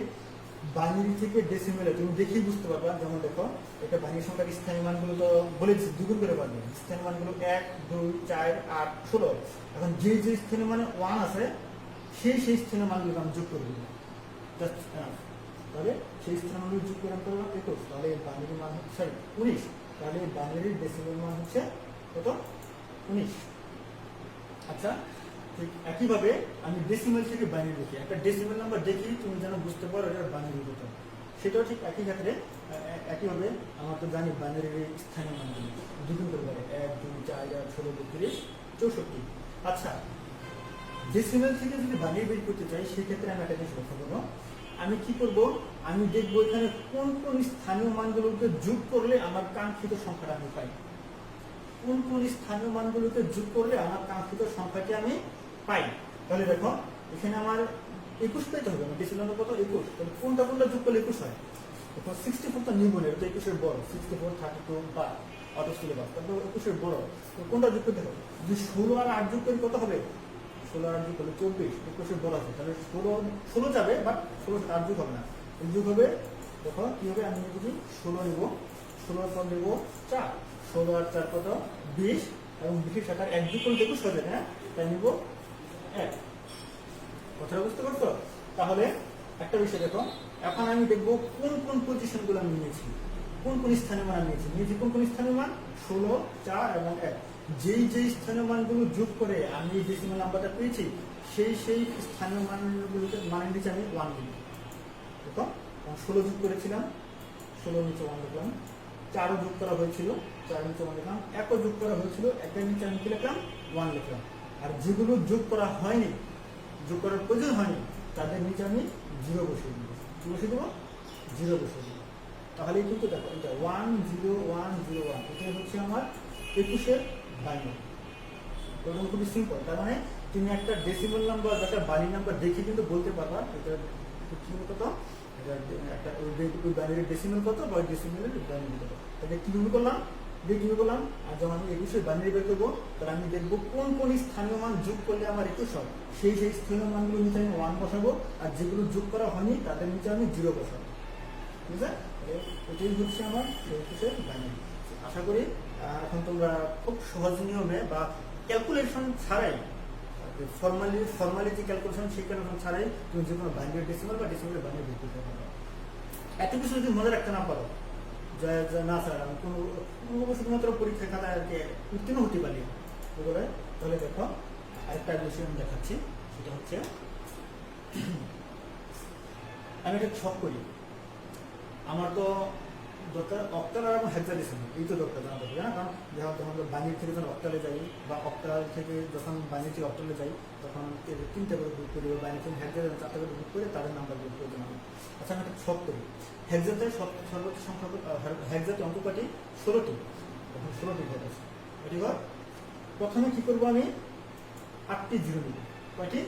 বাইনারি থেকে ডেসিমেলে তুমি দেখেই বুঝতে পারবা। যেমন দেখো, এটা বাইনারি সংখ্যার স্থানীয় মানগুলো তো বলে দিচ্ছি, দ্বিগুণ করে পারবে। স্থানীয় মানগুলো 1, 2, 4, 8, 16। এখন যে যে স্থানীয় মানে 1 আছে সেই স্থানীয় মানগুলো আমি যোগ করে দেবো। তাহলে সেই স্থানাঙ্ক যোগ করে আমি করলাম 21, তাহলে বাইনারি মান হচ্ছে 19, তাহলে বাইনারির ডেসিমেল মান হচ্ছে কত 19। আচ্ছা, ঠিক একইভাবে আমি ডেসিমেল থেকে বাইনারি দেখি, একটা ডেসিমেল নাম্বার দেখি তুমি যেন বুঝতে পারো এটা বাইনারি কত, সেটাও ঠিক একই ক্ষেত্রে একইভাবে আমরা তো জানি বাইনারির স্থানীয় মানগুলি দ্বিগুণ করে পারে 1 2 4 8 16 32 64। আচ্ছা, ডেসিমেল থেকে যদি বাইনারি বের করতে চাই সেক্ষেত্রে আমি একটা জিনিস লক্ষ্য করবো, আমি কি করব, আমি দেখবো এখানে কোন কোন স্থানীয় মানগুলোকে যোগ করলে আমার কাঙ্ক্ষিত সংখ্যাটা আমি পাই, কোন কোন স্থানীয় মানগুলোকে যোগ করলে আমার কাঙ্ক্ষিত সংখ্যাটি আমি পাই। তাহলে দেখো এখানে আমার 21 পেতে হবে, আমার ডেসিমেল কত 21, তাহলে কোনটা কোনটা যোগ করলে 21 হয়। এখন 64 টা নিউমনের, এটা 21 এর বড়, 64 32 বা অটো সিলেবাস, তারপর 21 এর বড়, তো কোনটা যোগ করতে হবে, যদি 16 আর 8 যোগ করি কত হবে, 16 আর 8 যোগ করলে 24, 21 এর বড় আছে, তাহলে 16 যাবে, বাট 16 8 যোগ হবে না, যোগ হবে, দেখো কি হবে, আমি যদি 16 নেব, 16 পর নেব 4, 16 আর 4 কত 20, এবং 20 এর সাথে 1 যোগ করলে 21 হয়ে যাবে, হ্যাঁ, তাই নেব 1। কথাটা বুঝতে পারছো? তাহলে একটা বিষয় দেখো, এখন আমি দেখবো কোন কোন পজিশনগুলো আমি নিয়েছি, কোন কোন স্থানীয় মান নিয়েছি কোন কোন স্থানীয় মান 16, 4 এবং 1, যেই যেই স্থানীয় মানগুলো যোগ করে আমি এই ডেসিমাল নাম্বারটা পেয়েছি সেই সেই স্থানীয় মানগুলোকে মানের নিচে আমি 1 দিব। দেখো 16 যোগ করেছিলাম, 16 নিচে 1 লিখলাম, 4ও যোগ করা হয়েছিল, 4 নিচে 1 লিখলাম, 1ও যোগ করা হয়েছিল, 1 নিচে আমি কি লিখলাম 1 লিখলাম। আর যেগুলো যোগ করা হয়নি, যোগ করার প্রয়োজন হয়নি, তাদের নিচে আমি 0 বসিয়ে দিব। কি বসিয়ে দেবো? 0 বসিয়ে দেবো। তাহলে কিন্তু দেখো এটা 1 0 1 0 1, এটাই হচ্ছে আমার 21 এর বাইনারি। প্রথম খুবই সিম্পল, তার মানে তুমি একটা ডেসিমাল নাম্বার বা একটা বাইনারি নাম্বার দেখে কিন্তু বলতে পারবা এটা কি কত, এটা একটা ওই বাইনারির ডেসিমাল কত বা ডেসিমালের বাইনারি কত। তাহলে কিভাবে করলাম, কিভাবে করলাম, আর যখন আমি 21 এর বাইনারি বের করবো, তাহলে আমি দেখবো কোন কোন স্থানীয় মান যোগ করলে আমার 21 হবে, সেই সেই স্থানীয় মানগুলো নিচে আমি 1 বসাবো, আর যেগুলো যোগ করা হয়নি তাদের নিচে আমি 0 বসাবো। ঠিক আছে, এটাই হচ্ছে আমার 21 এর বাইনারি। আশা করি এখন তোমরা খুব সহজ নিয়মে বা ক্যালকুলেশন ছাড়াই, ফর্মালিটি ক্যালকুলেশন সেই ক্যালকুলেশন ছাড়াই তুমি যে কোনো বাইনারি ডেসিমাল বা ডেসিমালের বাইনারি বের করতে পারবে। এত কিছু যদি মনে রাখতে না পারো, না স্যার আমি কোনো শুধুমাত্র পরীক্ষা খাতায় আর কি উত্তীর্ণ হতে পারি বলে, তাহলে দেখো আরেকটা বিষয় আমি দেখাচ্ছি, সেটা হচ্ছে আমি একটা ছক করি, আমার তো দরকার অক্টাল এবং হেক্সাডেসিমাল, এই তো দরকার জানা দরকার, কারণ যখন আমরা বাইনারি থেকে যখন অক্টালে যাই বা অক্টাল থেকে যখন বাইনারি থেকে অক্টালে যাই তখন 3টে করে গ্রুপ করি, বা বাইনারি থেকে হেক্সাডেসিমাল 4টে করে গ্রুপ করে তাদের নাম্বার গ্রুপ করে জানাবো। আচ্ছা, আমি একটা ছক করি, হেক্সাতে সর্বোচ্চ সংখ্যা, হেক্সাতে অঙ্ক কাটি 16টি, এখন 16টি ঘর আছে, এটি ঘর। প্রথমে কি করবো, আমি 8টি 0 নেব, কয়টি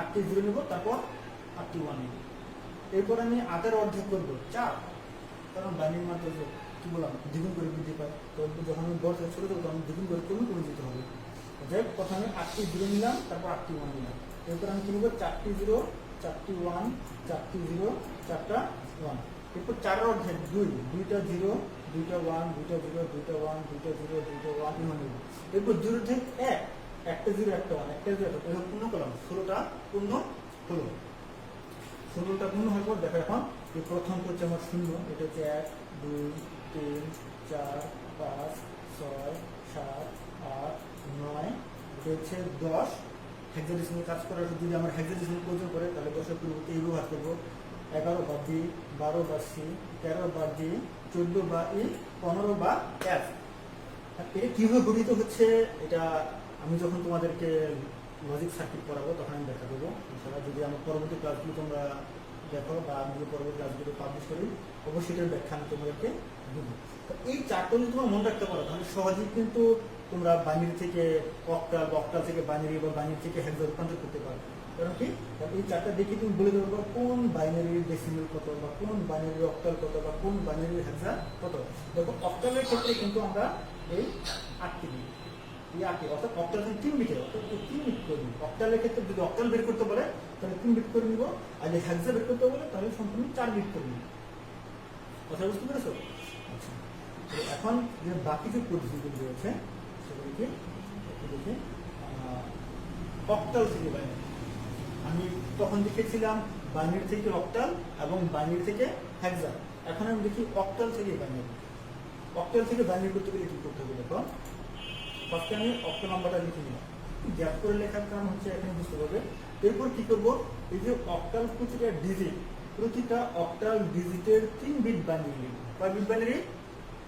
8টি 0 নেব, তারপর 8টি 1 নেব, এরপর আমি 8-এর অর্ধেক করবো 4, কারণ বাইনারি মান তো কি বললাম দ্বিগুণ করে বৃদ্ধি পায়, তো যখন আমি বড় থেকে ছোট দেবো তখন দ্বিগুণ করে কমে যেতে হবে। যাই প্রথমে 8টি 0 নিলাম, তারপর 8টি 1 নিলাম, এরপর আমি কি নেবো 4টি 0 4টি 1 4টি 0 4টা 1, এরপর 4-এর অর্ধেক 2, 2টা 0 2টা 1 2টা 0 2টা 1 2টা 0 2টা 1 এমন নেব, এরপর 0 থেকে 1, একটা 0 একটা 1 একটা 0 একটা, এরকম পূর্ণ করলাম, 16টা পূর্ণ হলো। 16টা পূর্ণ হওয়ার পর দেখো এখন এই প্রথম হচ্ছে আমার 0, এটা হচ্ছে 1 2 3 4 5 6 7 8 9, এটা হচ্ছে 10। হেক্সাডেসিমাল কাজ করার যদি আমার হেক্সাডেসিমাল প্রয়োজন করে তাহলে 10-এর পরিবর্তে এই ব্যবহার করবো, 11 বাদ দিই, 12 বাদ সি, 13 বাদ দিই, 14 বা ই, 15 বা এফ। এটা কীভাবে গঠিত হচ্ছে এটা আমি যখন তোমাদেরকে লজিক সার্কিট পড়াবো তখন আমি দেখা দেবো। এছাড়া যদি আমার পরবর্তী ক্লাসগুলো তোমরা দেখো বা আমি যদি পরবর্তী ক্লাসগুলো পাবলিশ করি অবশ্যই এটার ব্যাখ্যা আমি তোমাদেরকে দেবো। তো এই চারটা যদি তোমরা মনে রাখতে পারো তাহলে সহজেই কিন্তু তোমরা বাইনারি থেকে অক্টাল বা অক্টাল থেকে বাইনারি বা বাইনারি থেকে হেক্সা রূপান্তর করতে পারো। কারণ কি, এই চারটা দেখে তুমি বলে দেবো কোন বাইনারির ডেসিমেল কত বা কোন বাইনারির অক্টাল কত বা কোন বাইনারির হেক্সা কত। দেখো অক্টালের ক্ষেত্রে কিন্তু আমরা এই 8টি দিই, এই 8টি, অর্থাৎ অক্টাল 3 বিটের, অর্থাৎ 3 বিট করে নিব। অক্টালের ক্ষেত্রে যদি অক্টাল বের করতে বলে তাহলে 3 বিট করে নিব, আর যদি হেক্সা বের করতে বলে তাহলে সম্পূর্ণ 4 বিট করে নিব। কথা বুঝতে পেরেছো? আচ্ছা, এখন যে বাকি যে পদ্ধতিগুলো রয়েছে সেগুলিকে একটু দেখে। অক্টাল থেকে বাইনারি আমি তখন দেখেছিলাম বাইনারি থেকে অক্টাল এবং বাইনারি থেকে হেক্সা। এখন আমি দেখি অক্টাল থেকে বাইনারি। অক্টাল থেকে বাইনারি করতে গেলে কি করতে হবে দেখো, ফার্স্টে আমি অক্টাল নাম্বারটা লিখে নিলাম, গ্যাপ করে লেখার কারণ হচ্ছে এখানে বুঝতে পারবে। এরপর কি করব, এই যে অক্টাল প্রতিটা অক্টাল ডিজিটের 3 বিট বাইনারি লিখব। কয় বিট বাইনারি?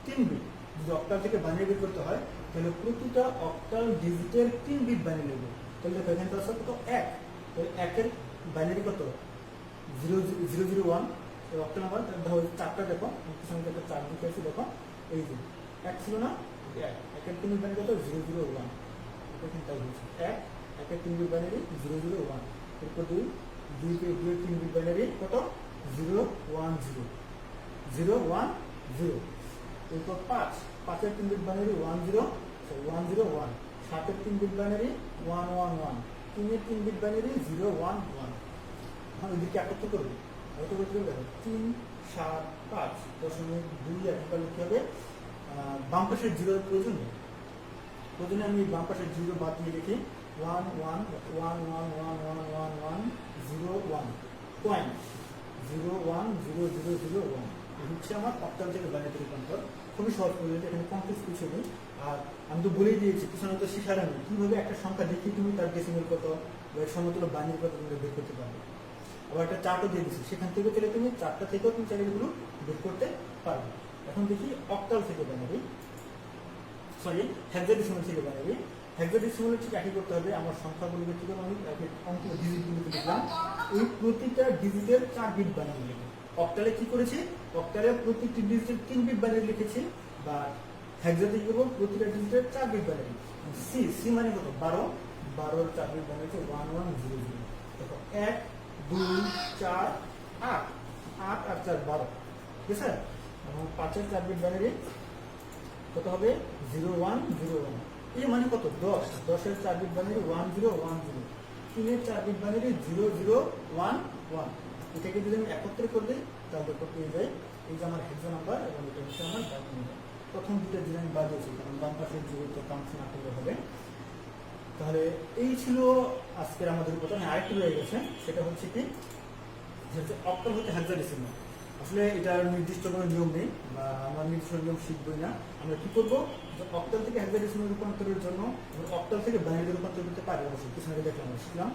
3 বিট। যদি অক্টাল থেকে বাইনারি বের করতে হয় তাহলে প্রতিটা অক্টাল ডিজিটের 3 বিট বাইনারি লিখব। তাহলে দেখো এখানে তো আছে কত 1, তাহলে 1 এর বাইনারি কত 001। এই অক্টাল নাম্বার ধরো 4টা দেখো, পিছনে একটা 4 লিখে আছে দেখো, এই যে 1 ছিল না, 1 এর 3 বিট বাইনারি কত 001। এখানে তাই হচ্ছে 1 এর 3 বিট বাইনারি 001। এরপর 2 এর 3 বিট বাইনারি কত 010। এরপর 5 এর 3 বিট বাইনারি 101। 7 এর 3 বিট বাইনারি 111। 3 এর 3 বিট বাইনারি 011। এখন এদিকে একত্র করবে, দেখো 3 7 5 .2 একবার লিখতে হবে। বাম পাশের 0 এর প্রয়োজন নেই, প্রয়োজনে আমি বাম পাশের 0 বাদ দিয়ে লিখি 1 1 1 1 1 1 1 1 0 1 পয়েন্ট 0 1 0 0 0 1। এই হচ্ছে আমার অক্টাল থেকে বাইনারি রূপান্তর। খুবই সহজ করে, এখানে কমপ্লেক্স কিছু নেই। আর আমি তো বলেই দিয়েছি, পিছনে তো শিখার নেই কিভাবে একটা সংখ্যা দেখি তুমি তার ডেসিমেল কত বা সমতুল্য বাইনারি কত তুমি বের করতে পারবে। আবার একটা চার্টও দিয়ে দিচ্ছি, সেখান থেকে চাইলে তুমি চারটা থেকেও তুমি চাইলে এগুলো বের করতে পারবে। এখন দেখি অক্টাল থেকে বাইনারি, সরি হেক্সাডেসিমাল থেকে বাইনারি। হেক্সাডেসিমাল ঠিক একই করতে হবে। আমার সংখ্যাগুলোকে ঠিক আমি অঙ্ক ডিজিটগুলোকে লিখলাম, এই প্রতিটা ডিজিটের 4 বিট বাইনারি লিখব। অক্টালে কি করেছি, অক্টালে প্রতিটি ডিজিটের 3 বিট বাইনারি লিখেছি, বা হেক্সাতে কি করবো প্রতিটা ডিজিটের 4 বিট বাইনারি। সি মানে কত 12, 12 এর 4 বিট বাইনারি 1100। দেখো 1 2 4 8, 8 আর 4 12, ঠিক আছে। এবং 5 এর 4 বিট বাইনারি কত হবে 0101। এই মানে কত 10, 10 এর 4 বিট বাইনারি 1010। 3 এর 4 বিট বাইনারি 0011। এটাকে যদি আমি একত্রে করে দিই তাহলে পেয়ে যাই এই যে আমার হেক্সা নাম্বার এবং এটা হচ্ছে আমার বাইনারি নাম্বার। প্রথম দুটো জিনিস আমি বাদ দিয়েছি কারণ বাম পাশের যেগুলো কাউন্ট না করলে হবে। তাহলে এই ছিল আজকের আমাদের কথা। আরেকটু রয়ে গেছে, সেটা হচ্ছে কি যে অক্টাল হতে হেক্সাডেসিমাল। আসলে এটার নির্দিষ্ট কোনো নিয়ম নেই বা আমরা নির্দিষ্ট নিয়ম শিখবই না। আমরা কি করবো, যে অক্টাল থেকে হেক্সাডেসিমাল রূপান্তরের জন্য অক্টাল থেকে বাইনারি রূপান্তর করতে পারি। অবশ্যই পিছনে দেখলাম শিখলাম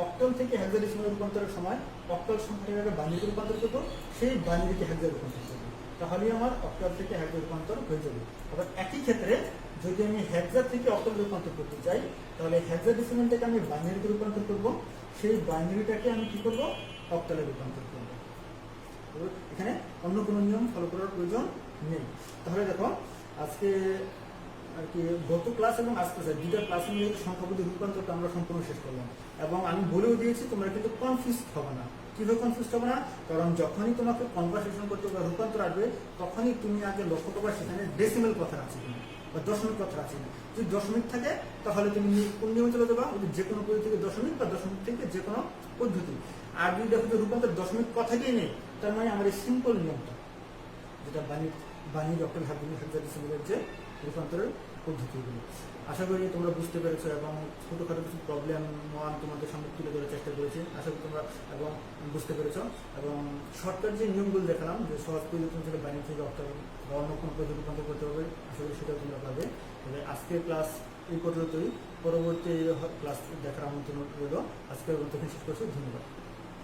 অক্টাল থেকে হেক্সাডেসিমাল রূপান্তরের সময় অক্টাল সংখ্যাটাকে বাইনারি রূপান্তর করবো, সেই বাইনারিকে হেক্সা রূপান্তর করবো, তাহলে আমার অক্টাল থেকে হেক্সা রূপান্তর হয়ে যাবে। আবার একই ক্ষেত্রে যদি আমি হেক্সা থেকে অক্টাল রূপান্তর করতে চাই তাহলে হেক্সাডেসিমালটাকে আমি বাইনারিতে রূপান্তর করবো, সেই বাইনারিটাকে আমি কি করবো অক্টালে রূপান্তর করবো। এখানে অন্য কোনো নিয়ম ফলো করার প্রয়োজন নেই। তাহলে দেখো আজকে আর কি গত ক্লাস এবং আজকে দুইটা ক্লাসে নিয়ে সংখ্যাপতি রূপান্তরটা আমরা সম্পূর্ণ শেষ করলাম। এবং আমি বলেও দিয়েছি তোমরা কিন্তু কনফিউজ হবে না। কিভাবে কনফিউজ হবে না, কারণ যখনই তোমাকে কনভার্সেশন করতে বা রূপান্তর আসবে তখনই তুমি আগে লক্ষ্য করবে সেখানে ডেসিমেল কথা আছে কিনা বা দশমিক কথা আছে কিনা। যদি দশমিক থাকে তাহলে তুমি কোন নিয়মে চলে যাবা, যে কোনো পদ্ধতি থেকে দশমিক বা দশমিক থেকে যে কোনো পদ্ধতি। আর যদি দেখো যে রূপান্তর দশমিক কথাটাই নেই, তার মানে আমার এই সিম্পল নিয়মটা যেটা বাণী ডক্টর হেক্সাডেসিমালের যে রূপান্তরের পদ্ধতিগুলো। আশা করি তোমরা বুঝতে পেরেছো এবং ছোটোখাটো কিছু প্রবলেম তোমাদের সামনে তুলে ধরার চেষ্টা করেছি। আশা করি তোমরা এবং বুঝতে পেরেছো। এবং শর্টকাট যে নিয়মগুলো দেখালাম যে সহজ পদ্ধতি থেকে বাণী থেকে অক্টাল বা অন্য কোনো পদ্ধতি রূপান্তর করতে হবে, আশা করি সেটাও তোমরা পাবে। তবে আজকের ক্লাস এই পর্যন্তই, পরবর্তী ক্লাস দেখার আমন্ত্রণ রইল। আজকের মতো শেষ করছি, ধন্যবাদ।